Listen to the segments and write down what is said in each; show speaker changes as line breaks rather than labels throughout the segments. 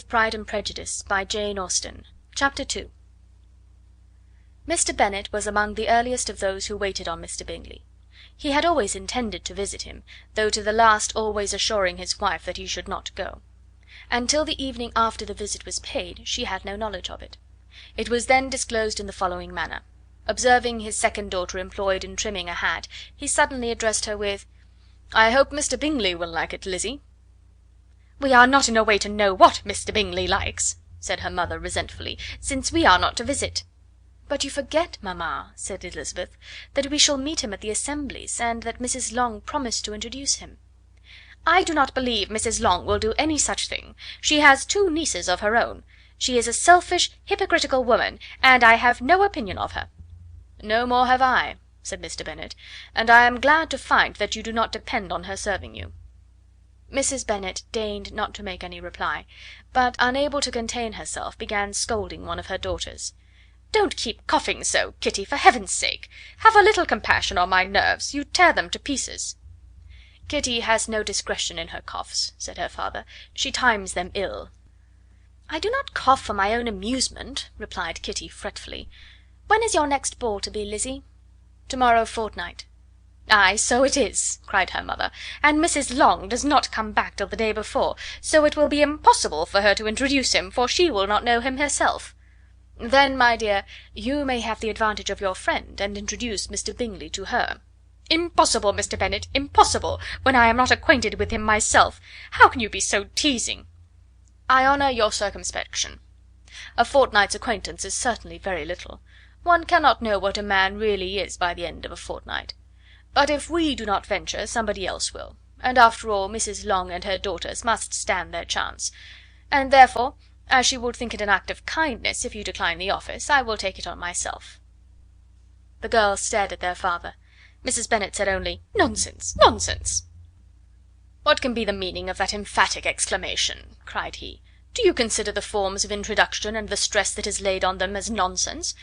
of Pride and Prejudice, by Jane Austen. Chapter 2. Mr. Bennet was among the earliest of those who waited on Mr. Bingley. He had always intended to visit him, though to the last always assuring his wife that he should not go; and till the evening after the visit was paid, she had no knowledge of it. It was then disclosed in the following manner. Observing his second daughter employed in trimming a hat, he suddenly addressed her with— "I hope Mr. Bingley will like it, Lizzy." "We are not in a way to know what Mr. Bingley likes," said her mother resentfully, "since we are not to visit." "But you forget, mamma," said Elizabeth, "that we shall meet him at the assemblies, and that Mrs. Long promised to introduce him." "I do not believe Mrs. Long will do any such thing. She has 2 nieces of her own. She is a selfish, hypocritical woman, and I have no opinion of her." "No more have I," said Mr. Bennet, "and I am glad to find that you do not depend on her serving you." Mrs. Bennet deigned not to make any reply, but, unable to contain herself, began scolding one of her daughters. "Don't keep coughing so, Kitty, for heaven's sake! Have a little compassion on my nerves, you tear them to pieces." "Kitty has no discretion in her coughs," said her father; "she times them ill." "I do not cough for my own amusement," replied Kitty fretfully. "When is your next ball to be, Lizzy?" "To-morrow fortnight." "Ay, so it is," cried her mother, "and Mrs. Long does not come back till the day before, so it will be impossible for her to introduce him, for she will not know him herself." "Then, my dear, you may have the advantage of your friend, and introduce Mr. Bingley to her." "Impossible, Mr. Bennet, impossible, when I am not acquainted with him myself. How can you be so teasing?" "I honour your circumspection. A fortnight's acquaintance is certainly very little. One cannot know what a man really is by the end of a fortnight. But if we do not venture, somebody else will, and after all Mrs. Long and her daughters must stand their chance; and therefore, as she will think it an act of kindness if you decline the office, I will take it on myself." The girls stared at their father. Mrs. Bennet said only, "Nonsense, nonsense!" "What can be the meaning of that emphatic exclamation?" cried he. "Do you consider the forms of introduction, and the stress that is laid on them, as nonsense?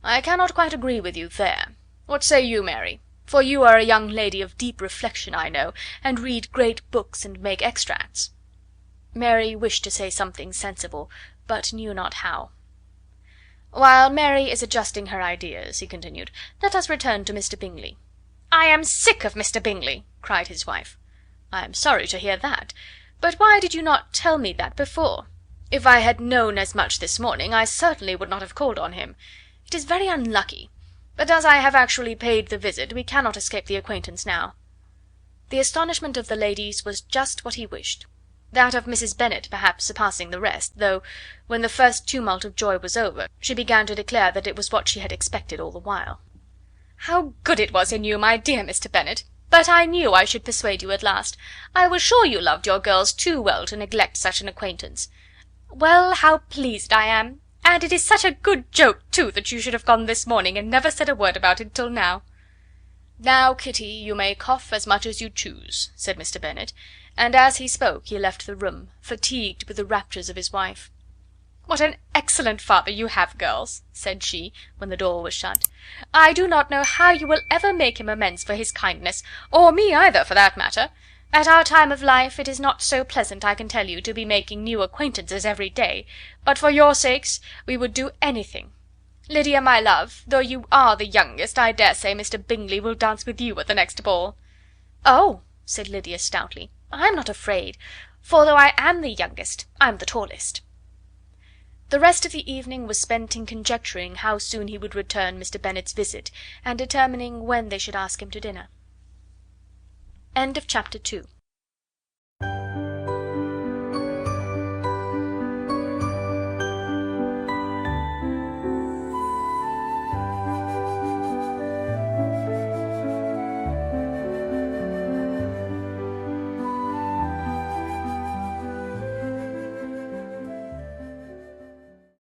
I cannot quite agree with you there. What say you, Mary? For you are a young lady of deep reflection, I know, and read great books and make extracts." Mary wished to say something sensible, but knew not how. "While Mary is adjusting her ideas," he continued, "let us return to Mr. Bingley." "I am sick of Mr. Bingley," cried his wife. "I am sorry to hear that. But why did you not tell me that before? If I had known as much this morning, I certainly would not have called on him. It is very unlucky, but as I have actually paid the visit, we cannot escape the acquaintance now." The astonishment of the ladies was just what he wished; that of Mrs. Bennet perhaps surpassing the rest, though, when the first tumult of joy was over, she began to declare that it was what she had expected all the while. "How good it was in you, my dear Mr. Bennet! But I knew I should persuade you at last. I was sure you loved your girls too well to neglect such an acquaintance. Well, how pleased I am! And it is such a good joke, too, that you should have gone this morning, and never said a word about it till now." "Now, Kitty, you may cough as much as you choose," said Mr. Bennet, and as he spoke he left the room, fatigued with the raptures of his wife. "What an excellent father you have, girls," said she, when the door was shut. "I do not know how you will ever make him amends for his kindness, or me either, for that matter. At our time of life it is not so pleasant, I can tell you, to be making new acquaintances every day, but for your sakes we would do anything. Lydia, my love, though you are the youngest, I dare say Mr. Bingley will dance with you at the next ball." "Oh," said Lydia stoutly, "I'm not afraid, for though I am the youngest, I'm the tallest." The rest of the evening was spent in conjecturing how soon he would return Mr. Bennet's visit, and determining when they should ask him to dinner. Chapter 3.